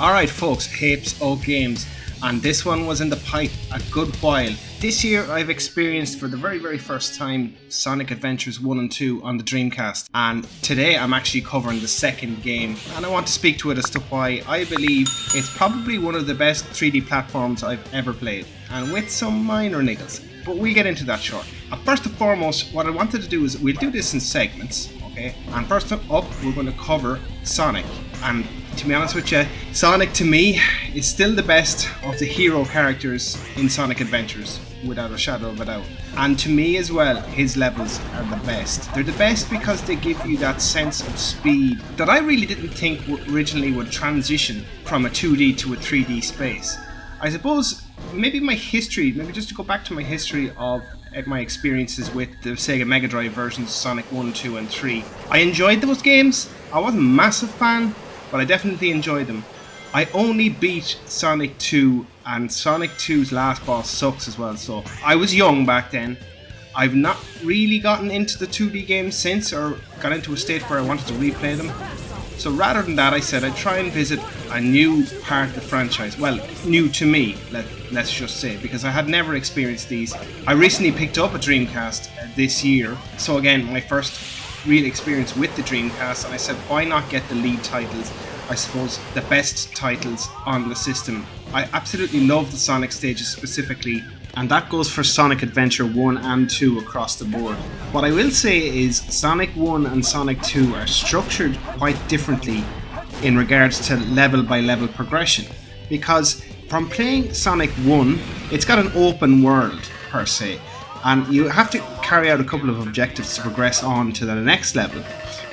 Alright folks, Hapes O Games, and this one was in the pipe a good while. This year I've experienced for the very first time Sonic Adventures 1 and 2 on the Dreamcast, and today I'm actually covering the second game, and I want to speak to it as to why I believe it's probably one of the best 3D platforms I've ever played, and with some minor niggles, but we'll get into that shortly. First and foremost, what I wanted to do is we'll do this in segments, okay? And first up we're going to cover Sonic, and to be honest with you, Sonic to me is still the best of the hero characters in Sonic Adventures, without a shadow of a doubt. And to me as well, his levels are the best. They're the best because they give you that sense of speed that I really didn't think originally would transition from a 2D to a 3D space. I suppose maybe just to go back to my history of my experiences with the Sega Mega Drive versions of Sonic 1, 2 and 3. I enjoyed those games. I wasn't a massive fan, but I definitely enjoyed them. I only beat Sonic 2, and Sonic 2's last boss sucks as well, so I was young back then. I've not really gotten into the 2D games since, or got into a state where I wanted to replay them. So rather than that, I said I'd try and visit a new part of the franchise. Well, new to me, let's just say, because I had never experienced these. I recently picked up a Dreamcast this year, so again, my first real experience with the Dreamcast, and I said why not get the lead titles, I suppose the best titles on the system. I absolutely love the Sonic stages specifically, and that goes for Sonic Adventure 1 and 2 across the board. What I will say is Sonic 1 and Sonic 2 are structured quite differently in regards to level by level progression, because from playing Sonic 1, it's got an open world per se, and you have to carry out a couple of objectives to progress on to the next level.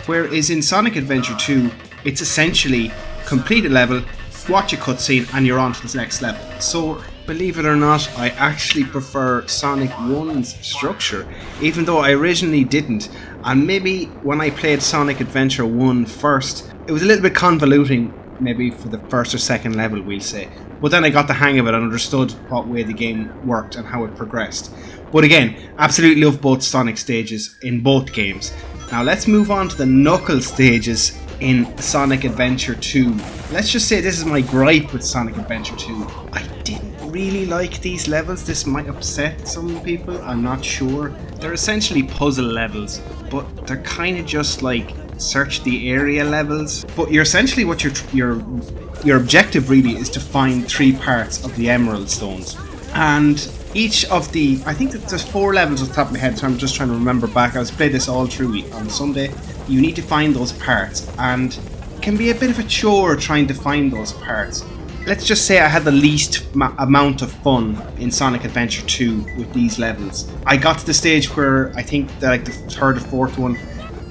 Whereas in Sonic Adventure 2, it's essentially complete a level, watch a cutscene, and you're on to the next level. So, believe it or not, I actually prefer Sonic 1's structure, even though I originally didn't. And maybe when I played Sonic Adventure 1 first, it was a little bit convoluting, maybe for the first or second level, we'll say. But then I got the hang of it and understood what way the game worked and how it progressed. But again, absolutely love both Sonic stages in both games. Now let's move on to the Knuckles stages in Sonic Adventure 2. Let's just say this is my gripe with Sonic Adventure 2. I didn't really like these levels. This might upset some people, I'm not sure. They're essentially puzzle levels, but they're kind of just like search the area levels. But you're essentially what your objective really is to find 3 parts of the Emerald Stones. And each of the, I think that there's 4 levels off the top of my head, so I'm just trying to remember back. I was playing this all through on Sunday. You need to find those parts, and it can be a bit of a chore trying to find those parts. Let's just say I had the least amount of fun in Sonic Adventure 2 with these levels. I got to the stage where I think that like the 3rd or 4th one,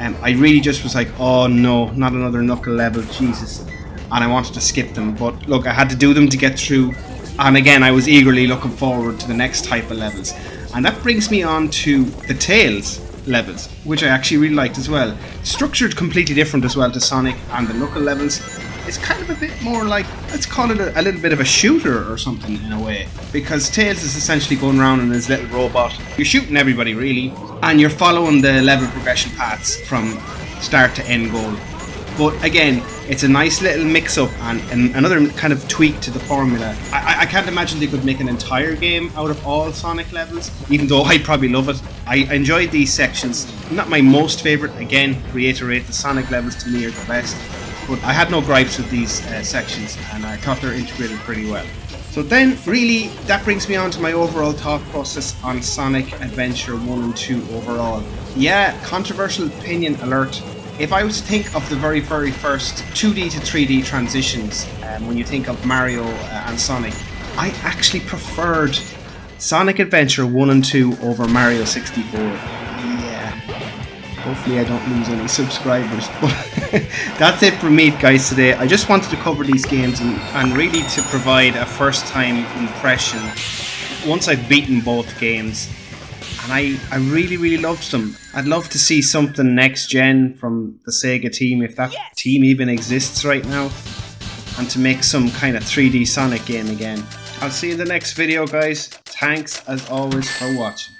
I really just was like, oh no, not another Knuckle level, Jesus. And I wanted to skip them, but look, I had to do them to get through. And again, I was eagerly looking forward to the next type of levels. And that brings me on to the Tails levels, which I actually really liked as well. Structured completely different as well to Sonic and the Knuckle levels. It's kind of a bit more like, let's call it a little bit of a shooter or something in a way. Because Tails is essentially going around in his little robot. You're shooting everybody really, and you're following the level progression paths from start to end goal. But again, it's a nice little mix-up and another kind of tweak to the formula. I can't imagine they could make an entire game out of all Sonic levels, even though I'd probably love it. I enjoyed these sections. Not my most favourite, again, reiterate, the Sonic levels to me are the best. But I had no gripes with these sections, and I thought they're integrated pretty well. So then, really, that brings me on to my overall thought process on Sonic Adventure 1 and 2 overall. Yeah, controversial opinion alert. If I was to think of the very first 2D to 3D transitions, when you think of Mario and Sonic, I actually preferred Sonic Adventure 1 and 2 over Mario 64. Yeah, hopefully I don't lose any subscribers, but that's it from me guys today. I just wanted to cover these games and really to provide a first time impression once I've beaten both games. And I really loved them. I'd love to see something next gen from the Sega team, if that team even exists right now, and to make some kind of 3D Sonic game again. I'll see you in the next video guys. Thanks as always for watching.